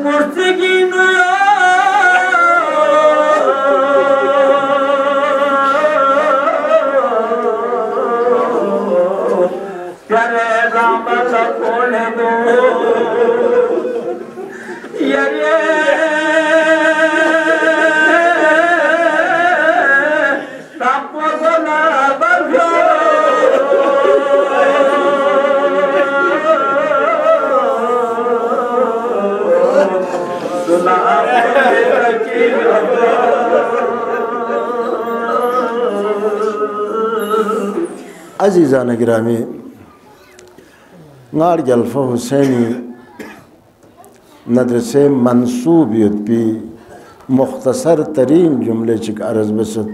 Murtigino अजीज़ान गिरामी गार जलफ़ा हुसैनी नदरसे मंसूबियत भी मुख्तसर तरीन जुमले चिक अर्ज़ बसत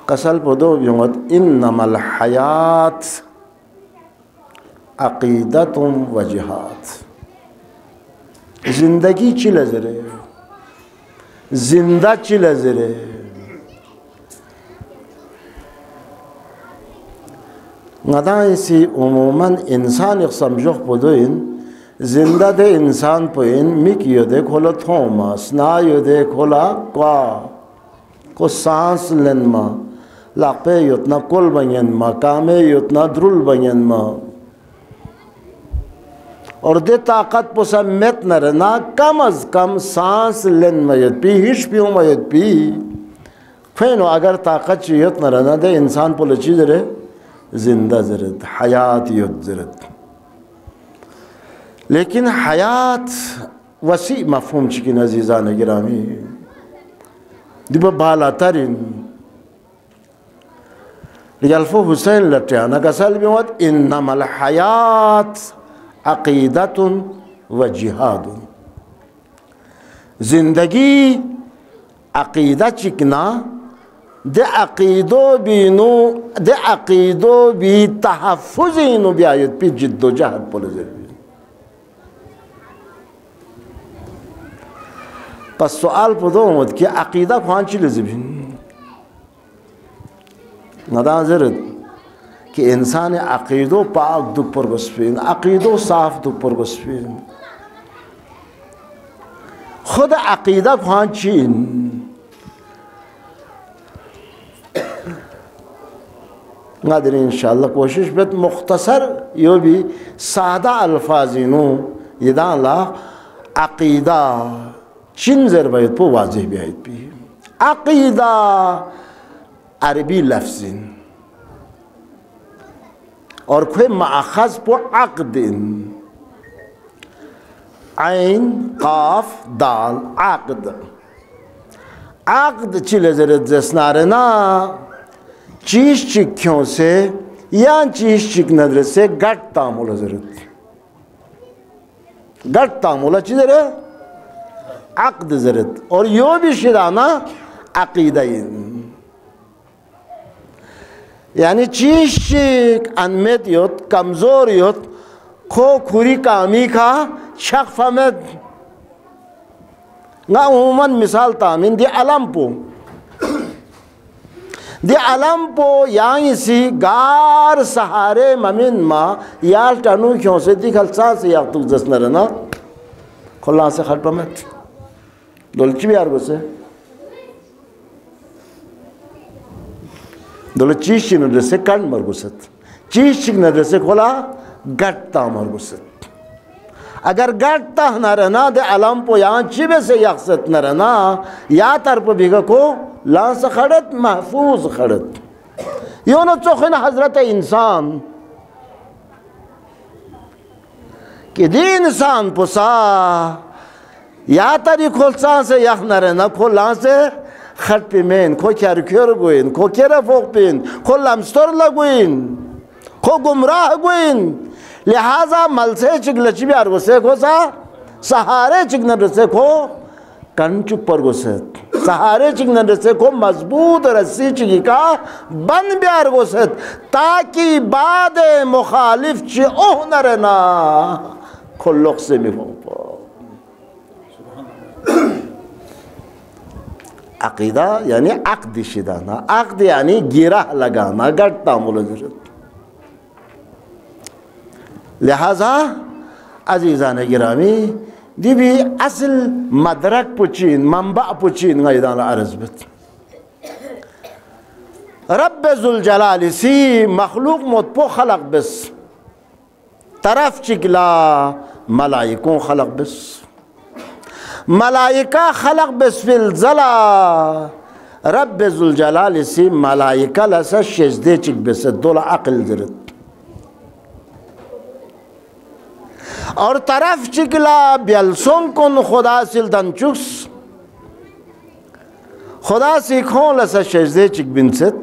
कसल पदो युमत इन्नमल हयात अक़ीदतुम व जिहाद। ज़िंदगी चिलज़रे जिंदा चिलज़रे गदा इसी उमूमन इंसान एक समझो पदोइन जिंदा दे इंसान पोइन मिक योदे खोला थोमा स्ना योदे खोला क्वा को सांस लेनमा लापे योतना कोल बयन मा कामे योतना द्रुल बयन मा और दे ताकत पोसा मेत नरना कम अज कम सांस लेन मयत पी हिश पियो मयत पी फेनो अगर ताकत चियत नरना दे इंसान पोले चीज रे जिंदा ज़रत हयात युद्ध ज़रत। लेकिन हयात वसी मफ़हूम चिकिन अज़ीज़ान गिरामी दिबा बाला तरीन यल्फ़ो हुसैन लट्याना कसल बिमत इन्नमल हयात अक़ीदतुन व जिहादुन। ज़िंदगी अक़ीदा चिकना दे अक़ीदो बीनू दे अक़ीदो बी तहफ़्फ़ुज़ भी आयत पी जिद्दो जहद पोले ज़रूरी। पस सवाल पदो मत कि अक़ीदा ख्वान चिले ज़बिन नदा ज़रत कि इंसान अक़ीदो पाक दुख पर गस्फीन अक़ीदो साफ दुख पर गस्फीन खुद अक़ीदा ख्वान चीन नादर इंशाअल्लाह कोशिश बेत मुख्तसर यो भी सादा अल्फाजिनो यदाला अक़ीदा चिन ज़रबैत पो वाज़ेह भी आयत भी अक़ीदा अरबी लफ्ज़िन और खे माख़ज़ पो अक़दिन ऐन क़ाफ दाल अक़द अक़द चिले ज़रत जस्नारे ना चीज चिक्यों से या चीज चिक नजर से गट तामुल ज़रत गट तामुल चीज़ रे अक़द ज़रत और यो भी शिराना अक़ीदाइन यानी चीज चिक अनमेत योत कमज़ोर योत खो खुरी कामी का शक फमेद ना उमन मिसाल तामीन दी अलम्पो दे अलम्पो यहाँ सी गार सहारे ममिन माँ यार टनू क्यों से दिखल सा से यार तू जस नरना खुला से खट पमत दोलची भी यार बसे दोल चीज नजर से कण मर गुसत चीज नजर से खोला गट्टा मर गुसत अगर गट्टा न रहना दे अलम्पो यहाँ चिबे से यकसत न रहना या तरप बिगा को लांस खड़त महफूज खड़त यो न चोखन हजरत इंसान कि दी इंसान पुसा या तरी खोलसा से यख न रहना खोला से खट पे मेन खो क्यार क्योर गुइन खो केरा फोक पिन खो लमस्तर लगुइन खो गुमराह गुइन लिहाजा मल से चिक लचबी आर गुस्से खो सा सहारे चिक न रसे खो कंचु पर गुस्से सहारे चिक न रसे खो मजबूत रस्सी चिकी का बन ब्यार गुस्से ताकि बाद मुखालिफ ची ओह न रहना खो लोग से भी हो अक़ीदा यानी अक़द शिदाना अक़द यानी गिरा लगाना गट्टा मुलज़रत लिहाजा अजीज़ान गिरामी दिवी असल मदरक पुचीन मंबा पुचीन गैदान अर्ज़बत रब ज़ुल जलाल सी मखलूक मुतपो खलक बस तरफ चिकला मलाइकों खलक बस मलाइका खलक बिस्फिल जला रब ज़ुल जलाल सी मलाइका लसा शजदे चिक बिस दोला अक़ल ज़रत और तरफ चिकला बियलसों कन खुदा सिल्दन चुस खुदा सीखों लसा शजदे चिक बिनसत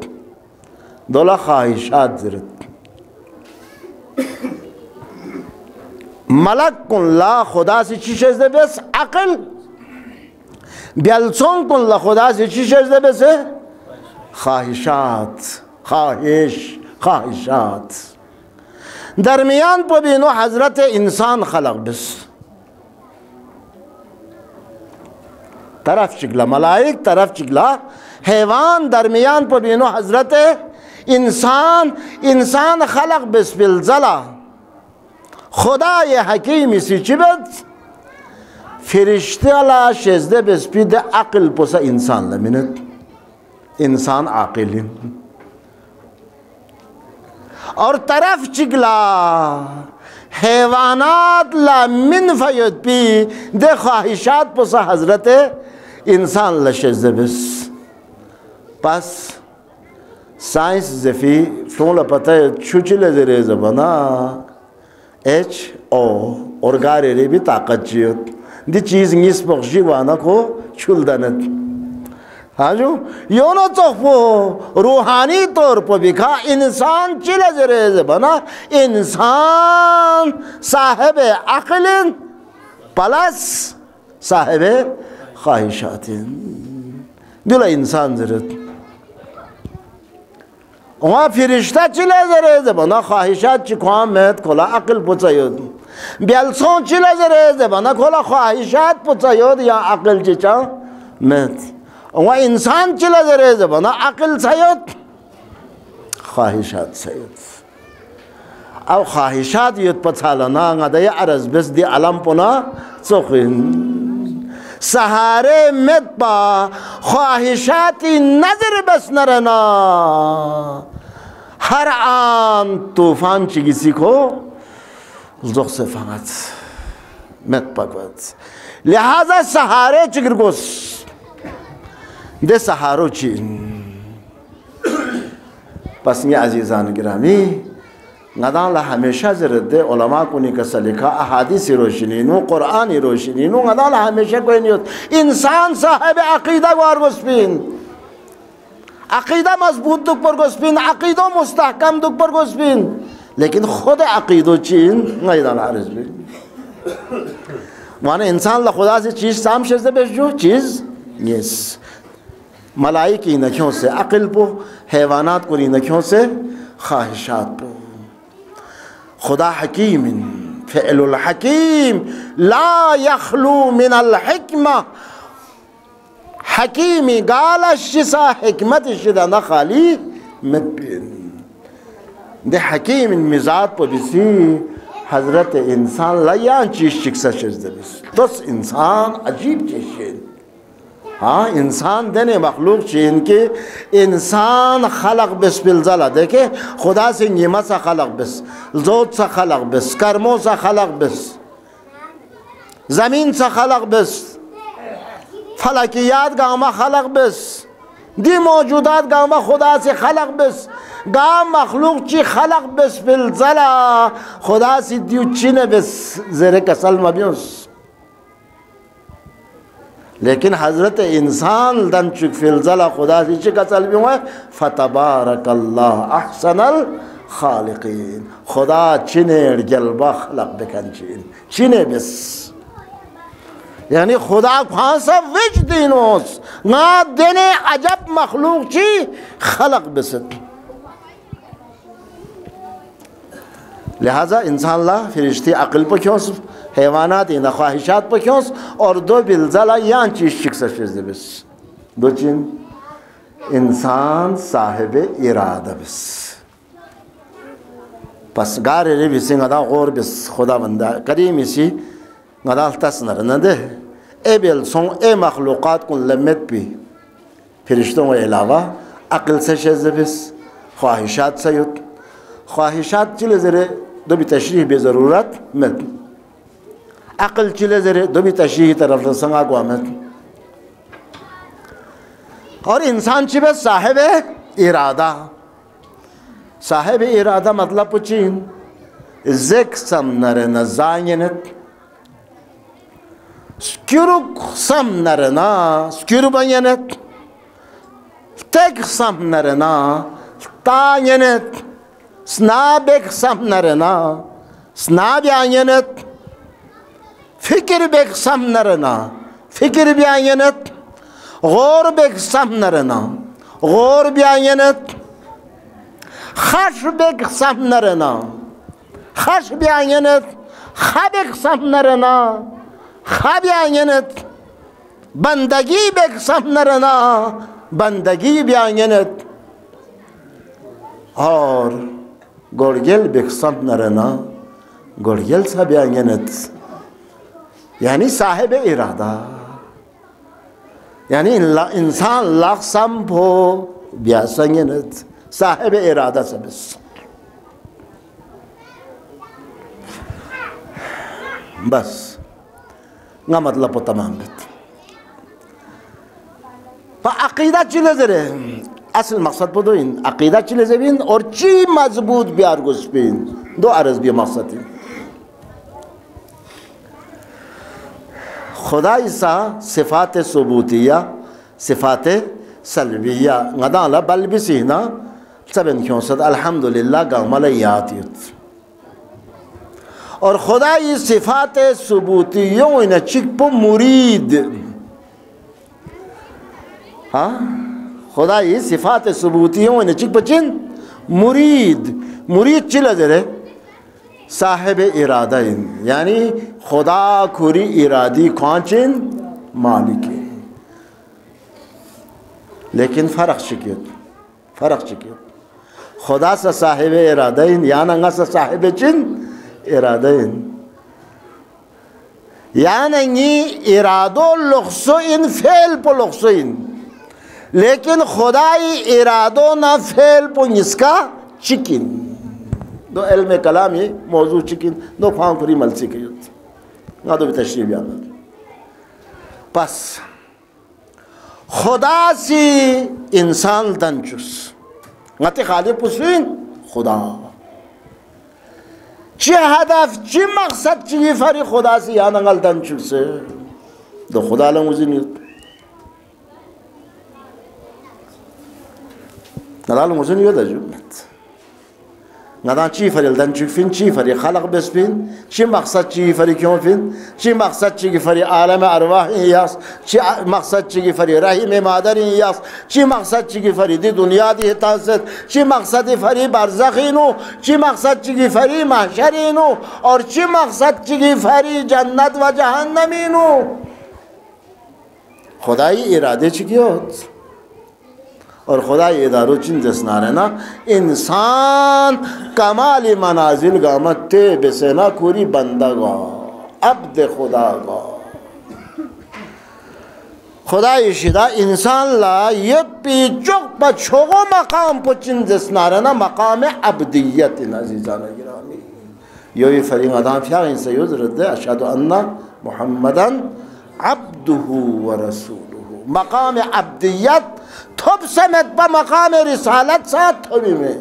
दोला ख्वाहिशात ज़रत मलक कन ला खुदा से ची शजदे बस अकल बियलसों कन ला खुदा से ची शजदे बस ख्वाहिशात ख्वाहिशात दरमियान पर बिनो हजरत इंसान खलक बस तरफ चिकला मलाइक तरफ चिकला हैवान दरमियान पर बिनो हजरत इंसान खलक बस बिलजला खुदा ये हकीम इसी चिबत फिरिश्ते ला शजदे बस पिद अक्ल पोसा इंसान लमिनत इंसान आकिलिन और तरफ चिगला हैवानात ला मिन फयद पी दे ख्वाहिशात पोसा हजरत इंसान लशज़ बस पास साइंस जफ़ी फ़ोन पता है छुचिले ज़रे ज़बाना एच ओ और गारे रे भी ताकत जियत दी चीज़ निस बख्शी वाना को छुलदनत हाँ जो योनो तो रूहानी तौर पर भी खा इंसान चिले ज़रे बना इंसान साहिब अक़लिन प्लस साहिब ख्वाहिशातिन दिला इंसान ज़रत वहाँ फिरिश्ता चिले ज़रे बना ख्वाहिशात चिख्वाम महत खोला अक़ल पुचायोद बियलसों चिले ज़रे बना खोला ख्वाहिशात पुचायोद या अक़ल चिचा महत वहाँ इंसान चिला ज़रे ज़बाना अक़ल सयद ख्वाहिशात सयद अब ख्वाहिशात युद्ध पछालना गदया अरज़ बस दी अलम पुना चोखिन सहारे में पा ख्वाहिशाती नज़र बस न रहना हर आन तूफ़ान चिगिसी को ज़ुख से फंगत में पकवत लिहाजा सहारे चिगर गोस दे सहारो चीन पसंद अजीज़ान गिरामी गदाला हमेशा ज़रूरत दे उलमा को निकसा लिखा अहादीस रोशनी नो कुरान रोशनी नो गदाला हमेशा कोई नहीं होता इंसान साहिब अक़ीदा वार गोस्पिन अक़ीदा मजबूत दुख पर गोस्पिन अक़ीदो मुस्तहकम दुख पर गोस्पिन लेकिन खुद अक़ीदो चीन मैदान आरज़ भी माने इंसान ला खुदा से चीज़ साम शज़्ज़े बेचो चीज़ यस मलाई की नखों से अक़ल पो हैवानात को नखों से ख्वाहिशात पो खुदा हकीम फ़िअलुल हकीम ला यखलू मिनल हिक्मा हकीमी गाला शिसा हिकमत शिदा न खाली मतबिन दे हकीम मिजाज पर बिसी हजरत इंसान ला या चीज़ शिक्षा शज़्ज़बिस तोस इंसान अजीब चीज़ हाँ इंसान देने मखलूक चीन के इंसान खलक बस बिलजला देखे खुदा से नीमत सा खलक बस जोत सा खलक बस कर्मों सा खलक बस ज़मीन सा खलक बस फलकियात गामा खलक बस दी मौजूदात गामा खुदा से खलक बस गाम मखलूक ची खलक बस बिलजला खुदा से दियो चीने बस ज़रे कसल मबियोस लेकिन हज़रत इंसान दन चुक फिलजला खुदा से चिका चल भी हुआ फ़तबारकल्लाह अहसनुल खालिकीन खुदा चिने जलवा खलक बेकन चिने बस यानी खुदा कहाँ से विच दिनोस ना देने अजब मखलूक ची खलक बसत लिहाजा इंसान ला फिरिश्ती अक़ल पर क्यों हैवानात इन ख्वाहिशात पर क्यों और दो बिलजला या चीज़ शिक्षा शज़्ज़े बस दो चीन इंसान साहिब इरादा बस पस गारे रे बिसिंग अदा और बस खुदा बंदा करीम इसी गदा तस्नर न दे ए बिल सों ए मखलूक़ात को लम्मत भी फरिश्तों के अलावा अक़ल से शज़्ज़े बस ख्वाहिशात से युत ख्वाहिशात चिले ज़रे दो भी तशरीह बेज़रूरत मत अक़ल चिले ज़रे दो भी तशरीह तरफ संगा को आमद और इंसान चिबे साहिब इरादा मतलब पुचीन zeksam narena zanyenet sküruk sam narena skürbanyenet tek sam narena tanyenet snabek sam narena snabyanyenet fikir bek sam narena fikir byanyenet غور بک سم نرنا غور بیاینت خش بک سم نرنا خش بیاینت خبک سم نرنا خبیاینت بندگی بک سم نرنا بندگی بیاینت اور گرگل بک سم نرنا گرگل سا بیاینت یعنی صاحب اراده yani insan laksam po biasangenet sahibi iradesi biz. Bas ngamad la po tamam bit. Pa akida çilezere asıl maksat bu doin akida çilezebin or çi mazbut bir argos bin do arız bir maksatı. खुदा सा सिफात सबूतिया सिफात सलबिया गदाला बल बिसीना सबन क्यों सद अल्हम्दुलिल्लाह Gamal यातियत और खुदा ये सिफात सबूतियों इन चिक मुरीद हाँ खुदा ये सिफात सबूतियों इन चिक पचिन मुरीद मुरीद चिला जरे साहिब इरादा यानी खुदा खुरी इरादी कौन मालिक है लेकिन फ़र्क शिकियत खुदा से साहिब इरादा या नंगा से साहिब चिन इरादा या नंगी इरादो लुख्सो इन फेल पो लुख्सो इन लेकिन खुदाई इरादो ना फेल पो इसका चिकिन दो इल्म कलाम ये मौजू चिकिन दो फाम फरी मलसी के युद्ध ना दो भी तशरीह बयान पस खुदा सी इंसान दंचुस नाते खाली पुस्वीन खुदा ची हदफ ची मकसद ची फरी खुदा सी या नंगल दंचुस दो खुदा लंगुज़ी नहीं नलाल मुझे नहीं होता जुम्मत نادان چی فری لدن چی فین چی فری خلق بس فین چی مقصد چی فری کیون فین چی مقصد چی فری عالم ارواح یاس چی مقصد چی فری رحیم مادر یاس چی مقصد چی فری دی دنیا دی تاسد چی مقصد فری برزخینو چی مقصد چی فری محشرینو اور چی مقصد چی فری جنت و جهنمینو خدای اراده چی کیوت और खुदा इदारो चिन जसनारे ना इंसान कमाली मनाजिल गामते बेसेना कोरी बंदा गा अब्द खुदा गा खुदा इशिदा इंसान ला ये पीचोक पछोगो मकाम पो चिन जसनारे ना मकाम अब्दियत नजीजाना गिरामी यो ये फरींग आदाम फिया इनसे यूज़ रद्दे अशहदु अन्ना मुहम्मदन अब्दुहु व रसूलुहु मकाम अब्दियत थोप समेत बा मकाम रिसालत साथ थोबी में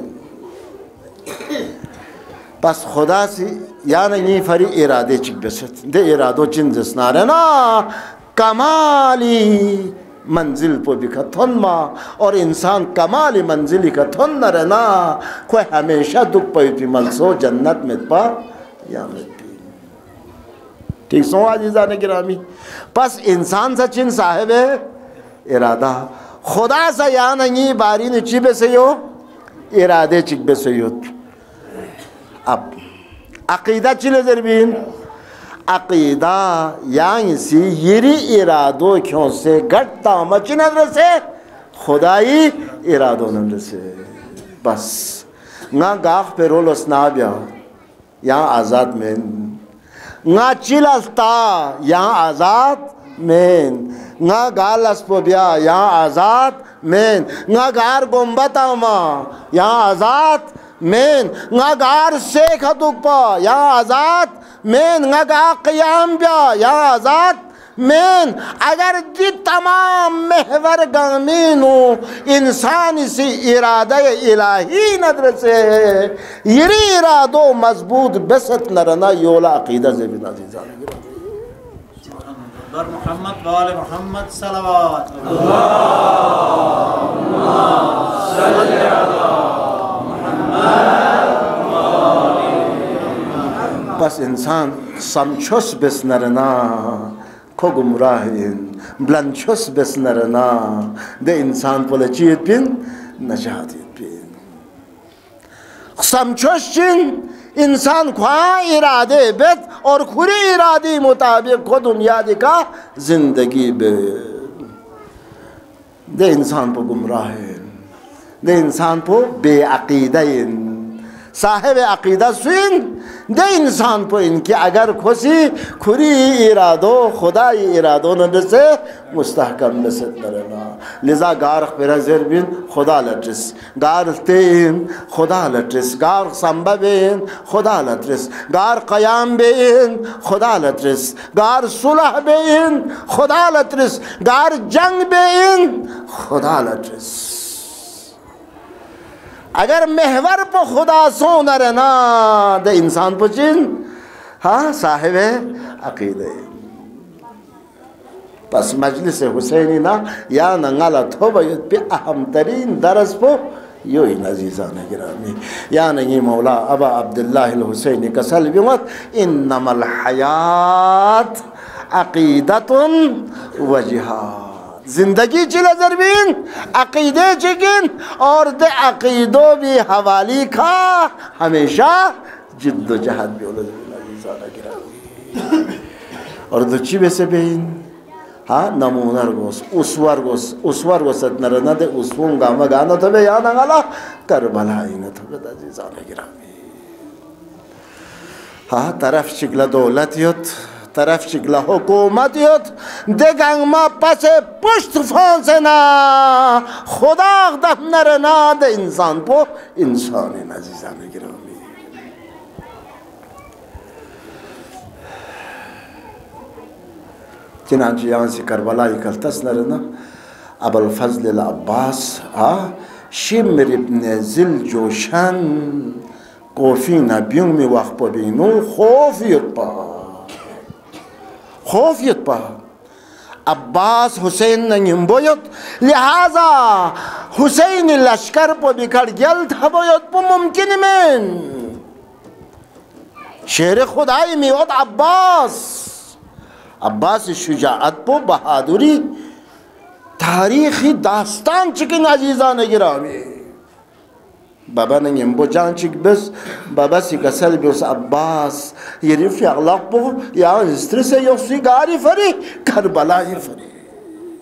बस खुदा सी यानी ये फरी इरादे चिक बसत दे इरादो चिन जसनारे ना कमाली मंजिल पो बिका थोनमा और इंसान कमाली मंजिली का थोन न रहना कोई हमेशा दुख पयुती मलसो जन्नत में पा या में पी ठीक सो आजीज़ा ने गिरामी बस इंसान सा चिन साहिब इरादा खुदा सा या नहीं बारी ने चिबे से यो इरादे चिबे से यो अब अकीदा चिले जरबीन अकीदा यानी सी यरी इरादो क्यों से घटता मची नजर से खुदाई इरादो नजर से बस ना गाख पे रोलस ना बिया यहाँ आज़ाद में ना चिलस्ता यहाँ आज़ाद में ना गालस पोबिया यहाँ आज़ाद में ना गार गुम्बता मा यहाँ आज़ाद में ना गार शेख दुपा यहाँ आज़ाद में ना गा क़याम बिया यहाँ आज़ाद من اگر دی تمام محور گامینو انسانی سی اراده الهی ندرسه یری ارادو مضبوط بست نرنا یولا عقیده زبین عزیزان بر محمد و آل محمد صلوات اللهم صل علی محمد و آل محمد. پس انسان سمچوس بس نرنا کو گمراهین بلنچوس بس نرنا ده انسان پول چیت بین نجاتیت بین سمچوس چین انسان خواہ ارادے بیت اور خوری ارادی مطابق کو دنیا دکا زندگی بے دے انسان پو گمراہین دے انسان پو بے عقیدین صاحب عقیدہ سوین دے انسان پو ان کی اگر کھوسی کھری ارادو خدای ارادو ندسے مستحکم نسد نرنا لذا گارخ پیرا زیر بین خدا لٹرس گار تین خدا لٹرس گار سنبہ بین خدا لٹرس گار قیام بین خدا لٹرس گار صلح بین خدا لٹرس گار جنگ بین خدا لٹرس اگر محور پو خدا سو نرنا دے انسان پو چین ہاں صاحب عقیدہ پس مجلس حسینی نا یا ننگالا توبہ یود پی اہم ترین درس پو یوی عزیزان گرامی یا نگی مولا ابا عبداللہ الحسینی کسل بیمت انما الحیات عقیدت و جہاد زندگی چلے ضربین عقیدے چکن اور دے عقیدوں بھی حوالی کھا ہمیشہ جد و جہد بھی عزیزان گرامی اور دو چی بے سے بین ہاں نمونر گوس اسوار گوس اتنرنا دے اسوون گاما گانا تو بے یانا گالا کربلا اینا تو بے عزیزان گرامی ہاں طرف شکل دولتیت طرف شکل حکومتیت دے گنگ ما پس پشت فانسنا خدا اقدم نرنا دے انسان پو انسانی عزیزان گرامی چنانچہ یہاں سے کربلائی کلتس نرنا ابو الفضل العباس شمر ابن ذل جوشن کوفین بیون می وقت پا بینو خوفیت پا عباس حسین نگیم بوید لہذا حسین لشکر پا بکر گلت بوید پا ممکن من شیر خدای میود عباس شجاعت پو بہادری تاریخی داستان چکن عزیزان گرامی بابا نگیم بو جان چک بس بابا سی کسل بیوس عباس یہ رفی اغلاق پو یا استر سے یوسی گاری فری کربلائی فری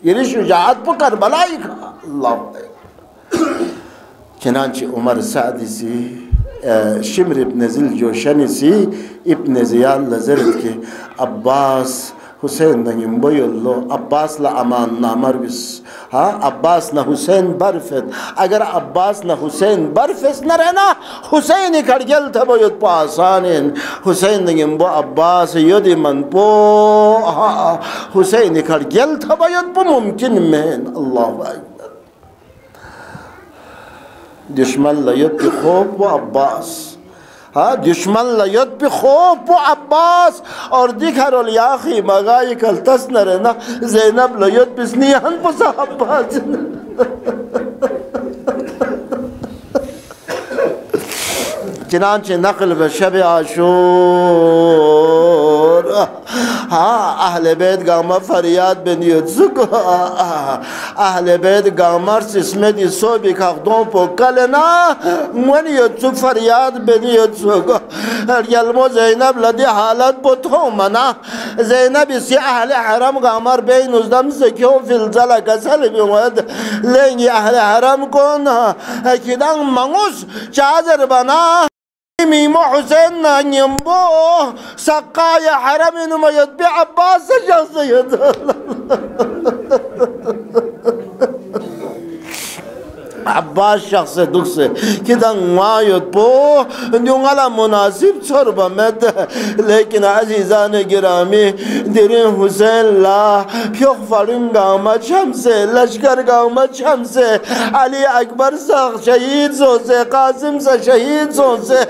یہ شجاعت پو کربلائی کھا اللہ چنانچہ عمر سعدی سی شمر ابن ذل جوشنی سی ابن زیاد لزرد کے عباس حسین نگیم بویلو عباس لا امان نامر بس عباس نہ حسین برفت اگر عباس نہ حسین برفت نہ رہنا حسین کڑگل تھا بوید پا آسانین حسین نگیم بو عباس یودی من پو حسین کڑگل تھا بوید پو ممکن من اللہ اکبر دشمن لیت پی خوب و عباس دشمن لیت پی خوب و عباس اور دیکھر الیاخی مغائی کلتس نرنا زینب لیت پی سنیان پو صحباز چنانچہ نقل بشب عاشور اہل بیت گاما فریاد بنیت سکو اہل بیت گامر سسمت اسو بکاقدون پو کلنا منیت سک فریاد بنیت سکو یلمو زینب لدی حالت پو تو منا زینب اسی اہل حرم گامر بین ازدم سکیوں فلزلہ کسل بیمد لینگی اہل حرم کن کدنگ منگوس چازر بنا میمو حسین نانیم بو سقای حرم نمید بی عباس جاسید عباس شخص دكسه كده ما يطبو نيون على مناسب صربة مد لكن عزيزان جرامي ديرين حسين لا يغفرين قامت شمسه لشكر قامت شمسه علي أكبر ساق شهيد سوسه قاسم سا شهيد سوسه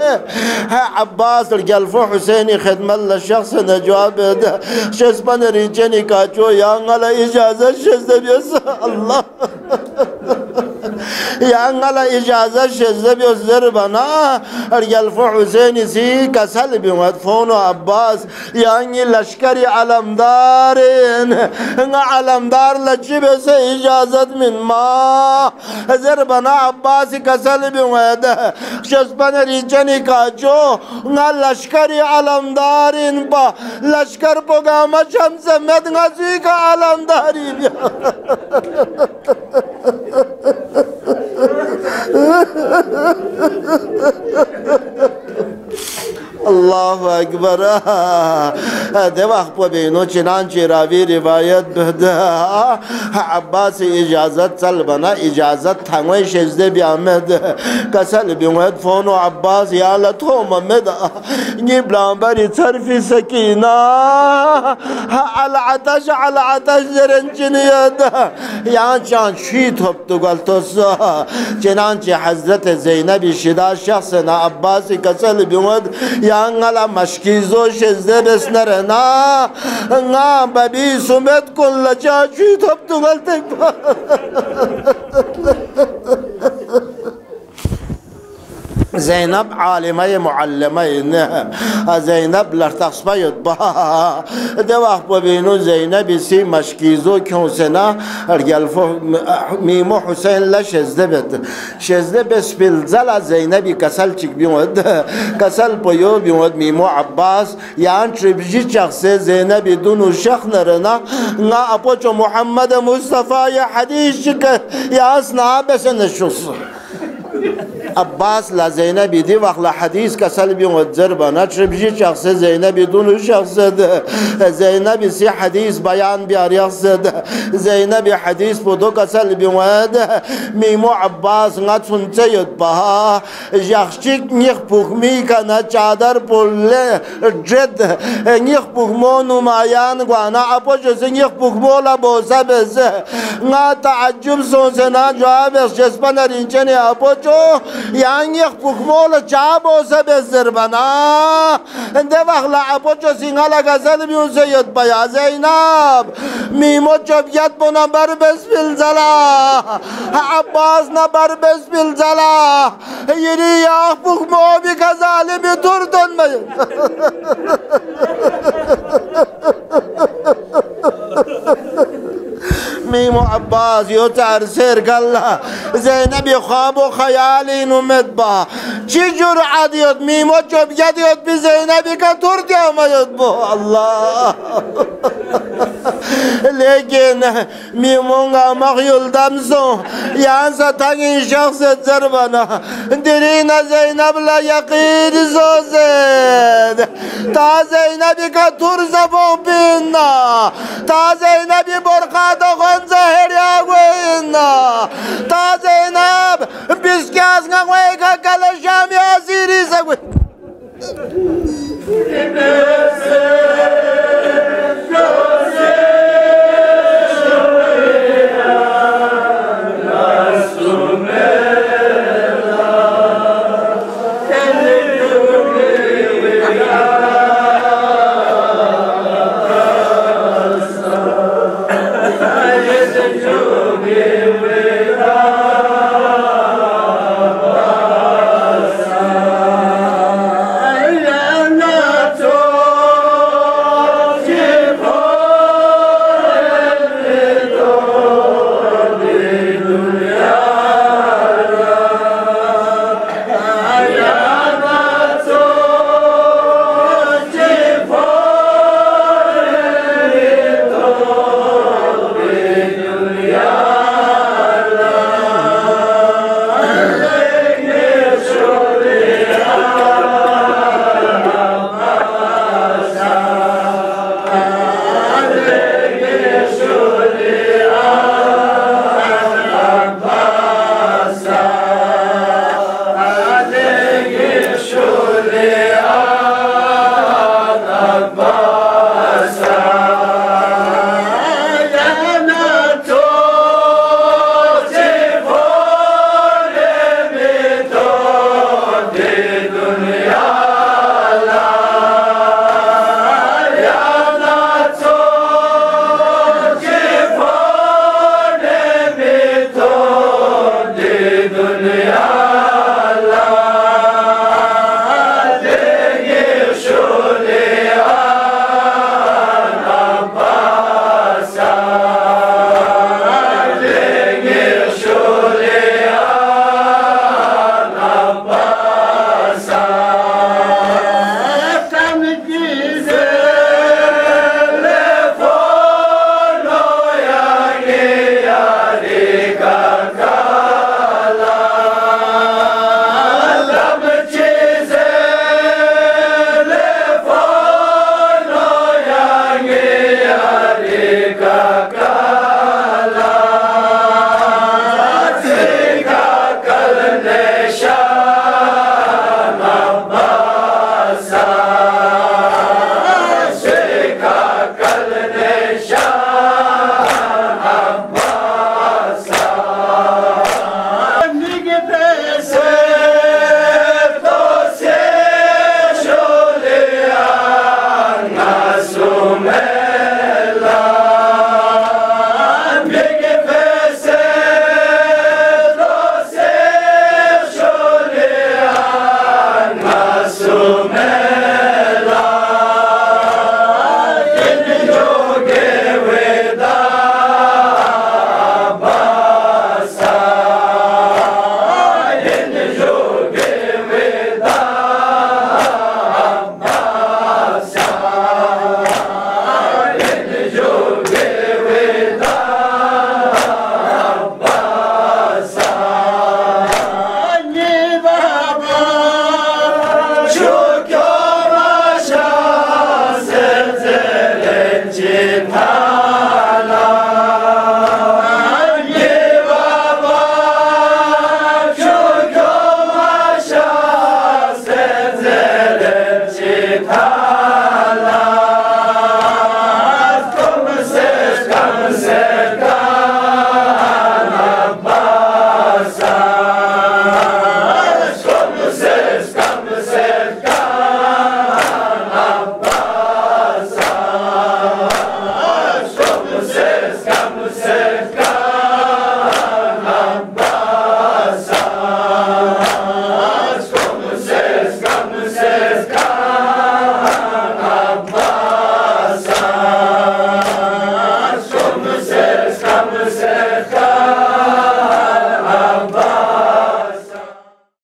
عباس الجلفو حسيني خدمة للشخص نجواب ده شسبان ريجني كاتشو يان على إجازة شزة بيس الله يان على إجازة شزة بيس زربنا الجلفو حسيني سي كسل بمدفون عباس يعني لشكري علمدارين علمدار لجبس إجازة من ما زربنا عباس كسل بمده شسبان ريجني كاتشو لشكري علمدارين با لشکر پگام شمس مد غزی کا علمداری الله أكبر ده وقت بينو چنانچه راوی روایت بده عباس اجازت طلبنا اجازت تنوی شزده بیامد کسل بیمد فونو عباس یا لطو ممد نبلان بری طرفی سکینا العتش درنچنید یان چان شی توب تو گلتوس چنانچه حضرت زینب شدا شخصنا عباس کسل بیمد یان علا مشکیزو شزده بسنرنا نا ببی سمت کن لچا شی توب تو گلتک زينب عالمة معلمة زينب لرتقصبة يطبع دواخ ببينو زينب سي مشكيزو كونسنا رجالفو ميمو حسين لا شزده بس بالزلا زينب كسل چك بيود كسل بيو بيود ميمو عباس يعني تربجي شخص زينب دونو شخ نرنا نا أبوچو محمد مصطفى يا حديث يا أصنع بسن الشخص عباس لا زينب دي وقت حديث كسل بيود زربا نتربجي شخص زينب دونو شخص زينب سي حديث بيان بياريخ زينب حديث بودو كسل بيود ميمو عباس نتون تيد بها جخشيك نيخ بوخمي كنا چادر بوله جد نيخ بوخمونو مايان وانا ابو جز نيخ بوخمولا بوسا بز نا تعجب سوسنا جواب جسبن رينچني ابو جو يعني يخبك مولا جابو سبزر بنا انده وقت ابو جو سينغالا غزل بيون سيد بيا زينب ميمو جبيت بنا بر بسم الزلا عباس نبر بسم الزلا يري يخبك مو بكزالي بتردن ميمو عباس يوتار سير قال زينب يخاب خيالي نمدبا چي جرعة ديوت ميمو چوب يديوت بزينب كتورت يا ما يدبو الله لكن ميمو مخيول دمسو يانسا تاقين شخص زربنا درينا زينب لا يقيد زوزد تا زينب كتور زبو بينا تا زينب برقاد خون زهر يا وينا تا زينب بسكاس نغويك كالشام يا سيري سوي